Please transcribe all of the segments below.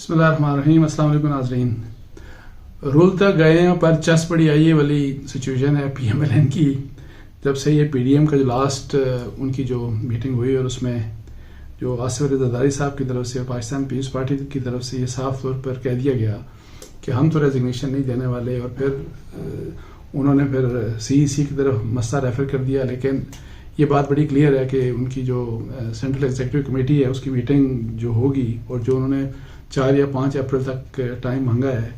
बिस्मिल्लाहिर्रहमानिर्रहीम। अस्सलाम वालेकुम नाज़रीन। रुलता गए हैं पर चस पड़ी आई, ये वाली सिचुएशन है PMLN की। जब से ये PDM का जो लास्ट उनकी जो मीटिंग हुई और उसमें जो आसिफ अली ज़रदारी साहब की तरफ से पाकिस्तान पीपल्स पार्टी की तरफ से ये साफ तौर पर कह दिया गया कि हम तो रेजिग्नेशन नहीं देने वाले, और फिर उन्होंने फिर CEC की तरफ मसला रेफर कर दिया। लेकिन ये बात बड़ी क्लियर है कि उनकी जो सेंट्रल एग्जीक्यूटिव कमेटी है उसकी मीटिंग जो होगी और जो उन्होंने 4 या 5 अप्रैल तक टाइम मांगा है,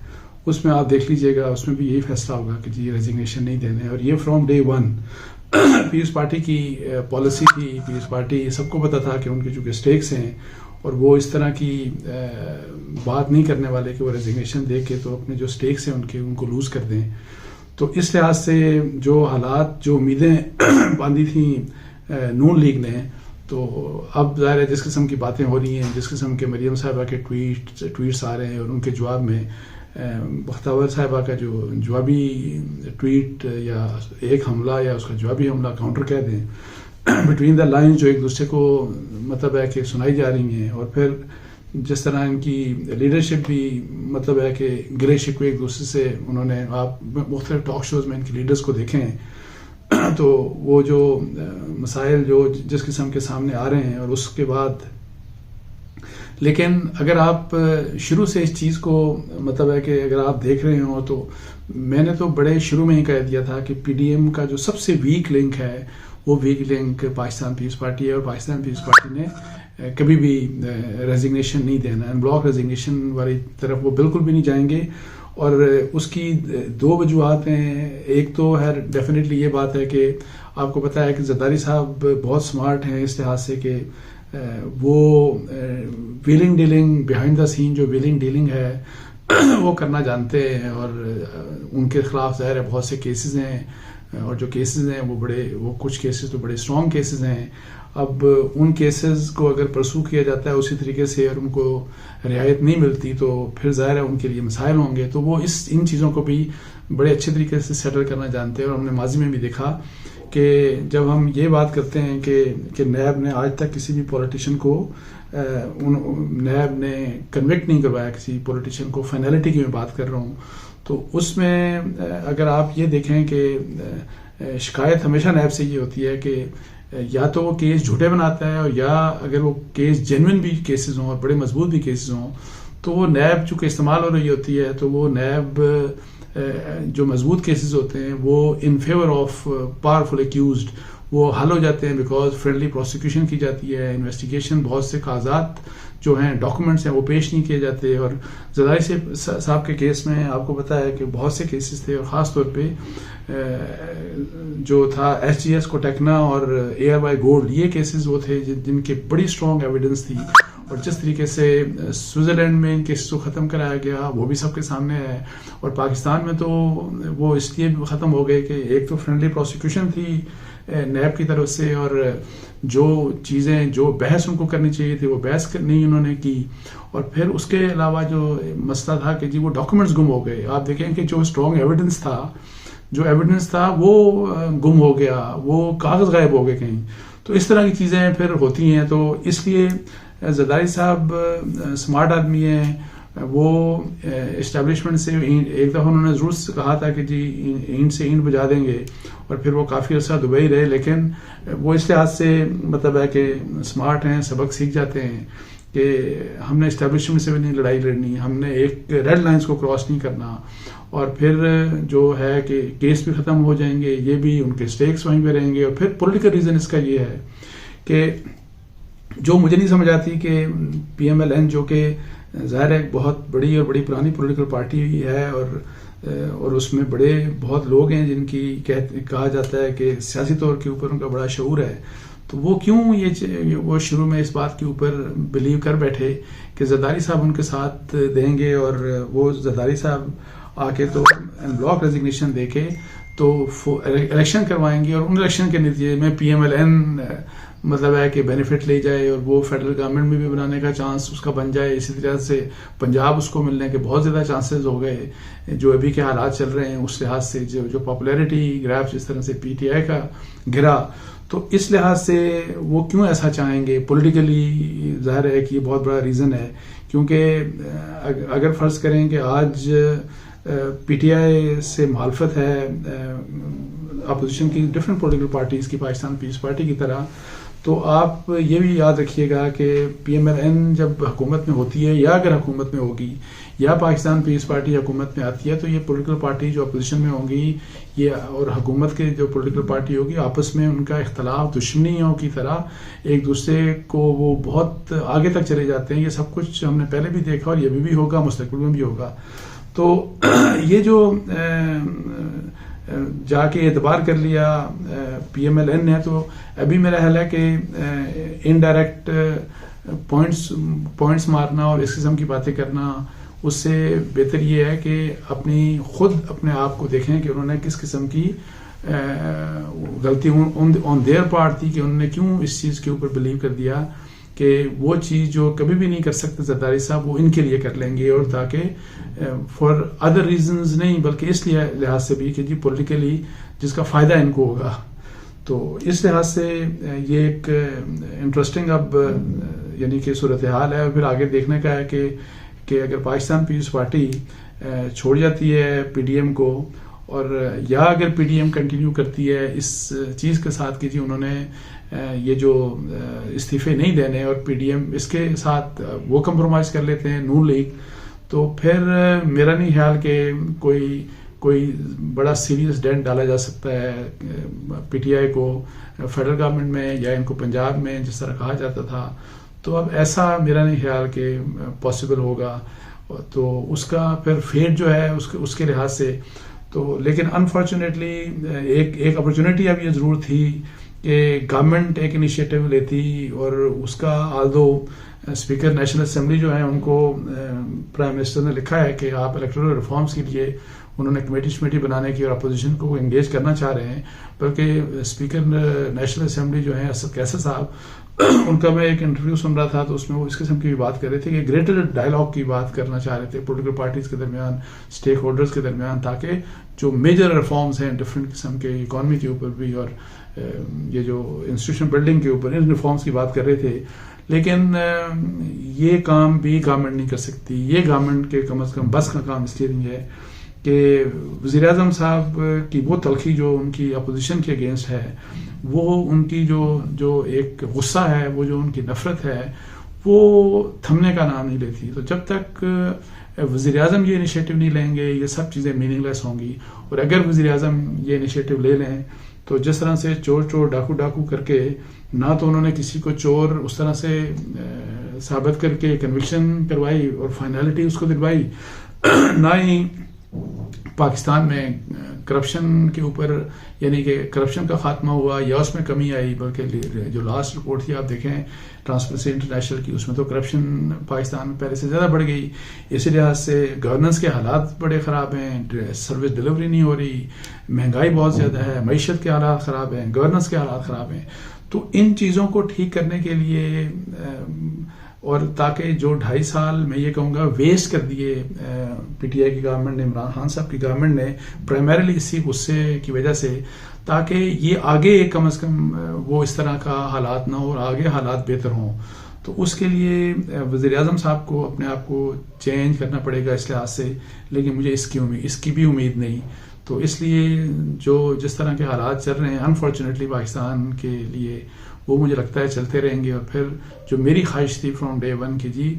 उसमें आप देख लीजिएगा, उसमें भी यही फैसला होगा कि जी रेजिग्नेशन नहीं देने। और ये from day one Peoples Party की पॉलिसी थी। पीपल्स पार्टी सबको पता था कि उनके जो स्टेक्स हैं और वो इस तरह की बात नहीं करने वाले कि वो रेजिग्नेशन दे के तो अपने जो स्टेक्स हैं उनको लूज़ कर दें। तो इस लिहाज से जो हालात, जो उम्मीदें बांधी थी नून लीग ने, तो अब ज़ाहिर है जिस किस्म की बातें हो रही हैं, जिस किस्म के मरियम साहिबा के ट्वीट्स आ रहे हैं और उनके जवाब में बख्तावर साहिबा का जो जवाबी ट्वीट या एक हमला या उसका जवाबी हमला काउंटर कह दें, बिटवीन द लाइन्स जो एक दूसरे को मतलब है कि सुनाई जा रही हैं। और फिर जिस तरह इनकी लीडरशिप भी मतलब है कि गिले शिकवे एक दूसरे से, उन्होंने आप मुख्तलिफ टॉक शोज़ में इनके लीडर्स को देखें तो वो जो मसाइल जो जिस किस्म के सामने आ रहे हैं और उसके बाद, लेकिन अगर आप शुरू से इस चीज़ को मतलब है कि अगर आप देख रहे हो तो मैंने तो बड़े शुरू में ही कह दिया था कि PDM का जो सबसे वीक लिंक है वो वीक लिंक पाकिस्तान पीपल्स पार्टी है, और पाकिस्तान पीपल्स पार्टी ने कभी भी रेजिग्नेशन नहीं देना, ब्लॉक रेजिग्नेशन वाली तरफ वो बिल्कुल भी नहीं जाएंगे। और उसकी 2 वजूहत हैं। एक तो है डेफिनेटली ये बात है कि आपको पता है कि ज़रदारी साहब बहुत स्मार्ट हैं इस लिहाज से कि वो wheeling dealing behind the scene, जो व्हीलिंग डीलिंग है वो करना जानते हैं। और उनके खिलाफ ज़ाहिर है बहुत से केसेस हैं, और जो केसेस हैं वो कुछ केसेस तो बड़े स्ट्रॉन्ग केसेस हैं। अब उन केसेस को अगर परसू किया जाता है उसी तरीके से और उनको रियायत नहीं मिलती तो फिर ज़ाहिर है उनके लिए मसाइल होंगे। तो वो इन चीज़ों को भी बड़े अच्छे तरीके से सेटल करना जानते हैं। और हमने माजी में भी देखा कि जब हम ये बात करते हैं कि नैब ने आज तक किसी भी पॉलिटिशियन को नैब ने कन्विक्ट नहीं करवाया किसी पॉलिटिशियन को, फाइनलिटी की मैं बात कर रहा हूँ, तो उसमें अगर आप ये देखें कि शिकायत हमेशा नैब से ये होती है कि या तो वो केस झूठे बनाता है, और या अगर वो केस जेन्युइन भी केसेस हों और बड़े मजबूत भी केसेस हों तो वो नैब चूँकि इस्तेमाल हो रही होती है, तो वो नैब जो मजबूत केसेस होते हैं वो in favour of powerful accused वो हल हो जाते हैं, बिकॉज फ्रेंडली प्रोसिक्यूशन की जाती है, इन्वेस्टिगेशन बहुत से कागजात जो हैं डॉक्यूमेंट्स हैं वो पेश नहीं किए जाते। और ज़रदारी साहब के केस में आपको पता है कि बहुत से केसेस थे, और ख़ास तौर पे जो था SGS कोटेकना और ARY गोल्ड, ये केसेस वो थे जिनके बड़ी स्ट्रॉन्ग एविडेंस थी। और जिस तरीके से स्विट्ज़रलैंड में इन केसेस को ख़त्म कराया गया वो भी सबके सामने है, और पाकिस्तान में तो वो इसलिए ख़त्म हो गए कि एक तो फ्रेंडली प्रोसिक्यूशन थी नैब की तरफ से, और जो चीज़ें जो बहस उनको करनी चाहिए थी वो बहस नहीं उन्होंने की। और फिर उसके अलावा जो मसला था कि जी वो डॉक्यूमेंट्स गुम हो गए। आप देखें कि जो स्ट्रॉन्ग एविडेंस था वो गुम हो गया, वो कागज़ गायब हो गए कहीं। तो इस तरह की चीज़ें फिर होती हैं। तो इसलिए ज़रदारी साहब स्मार्ट आदमी हैं, वो इस्टेब्लिशमेंट से एक दफ़ा उन्होंने ज़रूर कहा था कि जी ईंट से ईंट बजा देंगे, और फिर वो काफ़ी अर्सा दुबई रहे। लेकिन वो इस लिहाज से मतलब है कि स्मार्ट हैं, सबक सीख जाते हैं कि हमने इस्टेब्लिशमेंट से भी नहीं लड़ाई लड़नी, हमने एक रेड लाइंस को क्रॉस नहीं करना। और फिर जो है कि केस भी ख़त्म हो जाएंगे, ये भी उनके स्टेक्स वहीं पे रहेंगे। और फिर पॉलिटिकल रीज़न इसका ये है कि जो मुझे नहीं समझ आती कि PMLN जो कि ज़ाहिर है बहुत बड़ी और बड़ी पुरानी पॉलिटिकल पार्टी है, और उसमें बहुत लोग हैं जिनकी कहा जाता है कि सियासी तौर के ऊपर उनका बड़ा शऊर है, तो वो क्यों वो शुरू में इस बात के ऊपर बिलीव कर बैठे कि ज़रदारी साहब उनके साथ देंगे, और वो ज़रदारी साहब आके तो ब्लॉक रेजिग्नेशन देके तो इलेक्शन करवाएंगे, और उन इलेक्शन के नतीजे में PMLN मतलब है कि बेनिफिट ले जाए, और वो फेडरल गवर्नमेंट में भी बनाने का चांस उसका बन जाए। इसी तरह से पंजाब उसको मिलने के बहुत ज़्यादा चांसेस हो गए जो अभी के हालात चल रहे हैं उस लिहाज से, जो पॉपुलैरिटी ग्राफ जिस तरह से PTI का गिरा। तो इस लिहाज से वो क्यों ऐसा चाहेंगे पॉलिटिकली, ज़ाहिर है कि ये बहुत बड़ा रीज़न है کیونکہ اگر فرض کریں کہ آج پی ٹی آئی سے مخالفت ہے اپوزیشن کی ڈفرینٹ پولیٹیکل پارٹیز کی پاکستان پیپلز پارٹی کی طرح، تو آپ یہ بھی یاد رکھیے گا کہ پی ایم ایل این جب حکومت میں ہوتی ہے یا اگر حکومت میں ہوگی یا پاکستان پیپلز پارٹی حکومت میں آتی ہے، تو یہ پولیٹیکل پارٹی جو اپوزیشن میں ہوں گی یہ اور حکومت کے جو پولیٹیکل پارٹی ہوگی، آپس میں ان کا اختلاف دشمنیوں کی طرح ایک دوسرے کو وہ بہت آگے تک چلے جاتے ہیں. یہ سب کچھ ہم نے پہلے بھی دیکھا اور یہ بھی ہوگا، مستقبل میں بھی ہوگا. تو یہ جو جا کے اعتبار کر لیا پی ایم ایل این نے، تو ابھی میرا خیال ہے کہ انڈائریکٹ پوائنٹس مارنا اور اس قسم کی باتیں کرنا، اس سے بہتر یہ ہے کہ خود اپنے آپ کو دیکھیں کہ انہوں نے کس قسم کی غلطی آن دیئر پارٹ تھی، کہ انہوں نے کیوں اس چیز کے اوپر بلیو کر دیا کہ وہ چیز جو کبھی بھی نہیں کر سکتے زرداری صاحب، وہ ان کے لیے کر لیں گے، اور تاکہ فار ادر ریزنز نہیں بلکہ اس لحاظ سے بھی کہ جی پولیٹیکلی جس کا فائدہ ان کو ہوگا. تو اس لحاظ سے یہ ایک انٹرسٹنگ اب یعنی کہ صورتحال ہے. اور پھر آگے دیکھنے کا ہے کہ اگر پاکستان پیپلز پارٹی چھوڑ جاتی ہے پی ڈی ایم کو، اور یا اگر پی ڈی ایم کنٹینیو کرتی ہے اس چیز کے ساتھ کہ جی انہوں نے یہ جو استعفے نہیں دینے، اور پی ڈی ایم اس کے ساتھ وہ کمپرومائز کر لیتے ہیں نون لیگ، تو پھر میرا نہیں خیال کہ کوئی بڑا سیریس ڈینٹ ڈالا جا سکتا ہے پی ٹی آئی کو فیڈرل گورنمنٹ میں یا ان کو پنجاب میں جس طرح کہا جاتا تھا. تو اب ایسا میرا نہیں خیال کہ پاسبل ہوگا. تو اس کا پھر فیٹ جو ہے اس کے لحاظ سے تو، لیکن انفارچونیٹلی ایک اپرچونیٹی اب یہ ضرور تھی کہ گورنمنٹ ایک انیشیٹو لیتی، اور اس کا آلدو اسپیکر نیشنل اسمبلی جو ہیں ان کو پرائم منسٹر نے لکھا ہے کہ آپ الیکٹورل ریفارمز کے لیے انہوں نے کمیٹی بنانے کی اور اپوزیشن کو انگیج کرنا چاہ رہے ہیں. بلکہ اسپیکر نیشنل اسمبلی جو ہیں اسد قیصر صاحب، ان کا میں ایک انٹرویو سن رہا تھا تو اس میں وہ اس قسم کی بھی بات کر رہے تھے کہ گریٹر ڈائلاگ کی بات کرنا چاہ رہے تھے پولیٹیکل پارٹیز کے درمیان، اسٹیک ہولڈرز کے درمیان، تاکہ جو میجر ریفارمز ہیں ڈفرینٹ قسم کے اکانومی کے اوپر بھی اور یہ جو انسٹیٹیوشن بلڈنگ کے اوپر، ان ریفارمز کی بات کر رہے تھے. لیکن یہ کام بھی گورنمنٹ نہیں کر سکتی. یہ گورنمنٹ کے کم از کم بس کا کام اس لیے نہیں ہے کہ وزیر اعظم صاحب کی وہ تلخی جو ان کی اپوزیشن کے اگینسٹ ہے، وہ ان کی جو ایک غصہ ہے، وہ جو ان کی نفرت ہے، وہ تھمنے کا نام نہیں لیتی. تو جب تک وزیر اعظم یہ انیشیٹو نہیں لیں گے، یہ سب چیزیں میننگ لیس ہوں گی. اور اگر وزیر اعظم یہ انیشیٹو لے لیں تو جس طرح سے چور ڈاکو کر کے، نہ تو انہوں نے کسی کو چور اس طرح سے ثابت کر کے کنوکشن کروائی اور فائنلٹی اس کو دلوائی، نہ ہی پاکستان میں کرپشن کے اوپر یعنی کہ کرپشن کا خاتمہ ہوا یا اس میں کمی آئی، بلکہ جو لاسٹ رپورٹ تھی آپ دیکھیں ٹرانسپیرنسی انٹرنیشنل کی، اس میں تو کرپشن پاکستان میں پہلے سے زیادہ بڑھ گئی. اسی لحاظ سے گورننس کے حالات بڑے خراب ہیں، سروس ڈلیوری نہیں ہو رہی، مہنگائی بہت زیادہ ہے، معیشت کے حالات خراب ہیں، گورننس کے حالات خراب ہیں. تو ان چیزوں کو ٹھیک کرنے کے لیے اور تاکہ جو 2.5 سال میں یہ کہوں گا ویسٹ کر دیے پی ٹی آئی کی گورنمنٹ نے، عمران خان صاحب کی گورنمنٹ نے، پرائمریلی اسی غصے کی وجہ سے، تاکہ یہ آگے کم از کم وہ اس طرح کا حالات نہ ہو اور آگے حالات بہتر ہوں. تو اس کے لیے وزیر اعظم صاحب کو اپنے آپ کو چینج کرنا پڑے گا اس لحاظ سے. لیکن مجھے اس کی بھی امید نہیں. تو اس لیے جس طرح کے حالات چل رہے ہیں انفارچونیٹلی پاکستان کے لیے، وہ مجھے لگتا ہے چلتے رہیں گے. اور پھر جو میری خواہش تھی فرام ڈے ون کہ جی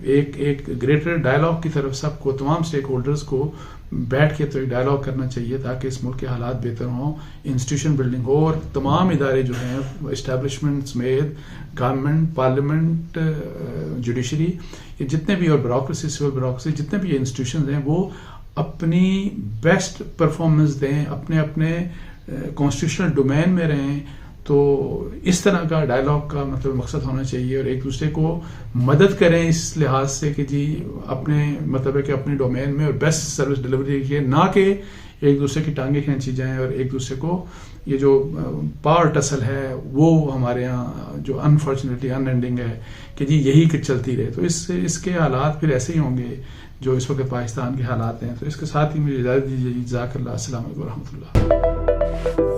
ایک گریٹر ڈائلاگ کی طرف سب کو، تمام اسٹیک ہولڈرز کو بیٹھ کے تو ایک ڈائلاگ کرنا چاہیے تاکہ اس ملک کے حالات بہتر ہوں، انسٹیٹیوشن بلڈنگ ہو، اور تمام ادارے جو ہیں اسٹیبلشمنٹ سمیت گورنمنٹ، پارلیمنٹ، جوڈیشری، یہ جتنے بھی، اور بیوروکریسی، سول بیوروکریسی، جتنے بھی انسٹیٹیوشنز ہیں، وہ اپنی بیسٹ پرفارمنس دیں، اپنے کانسٹیٹیوشنل ڈومین میں رہیں. تو اس طرح کا ڈائلاگ کا مطلب مقصد ہونا چاہیے، اور ایک دوسرے کو مدد کریں اس لحاظ سے کہ جی اپنے مطلب ہے کہ اپنے ڈومین میں اور بیسٹ سروس ڈلیوری کے، نہ کہ ایک دوسرے کی ٹانگیں کھینچی جائیں اور ایک دوسرے کو یہ جو پاور ٹسل ہے وہ ہمارے ہاں جو انفارچونیٹلی ان اینڈنگ ہے کہ جی یہی چلتی رہے. تو اس کے حالات پھر ایسے ہی ہوں گے جو اس وقت پاکستان کے حالات ہیں. تو اس کے ساتھ ہی مجھے اجازت دیجیے. جزاک اللہ. السلام علیکم و رحمۃ اللہ.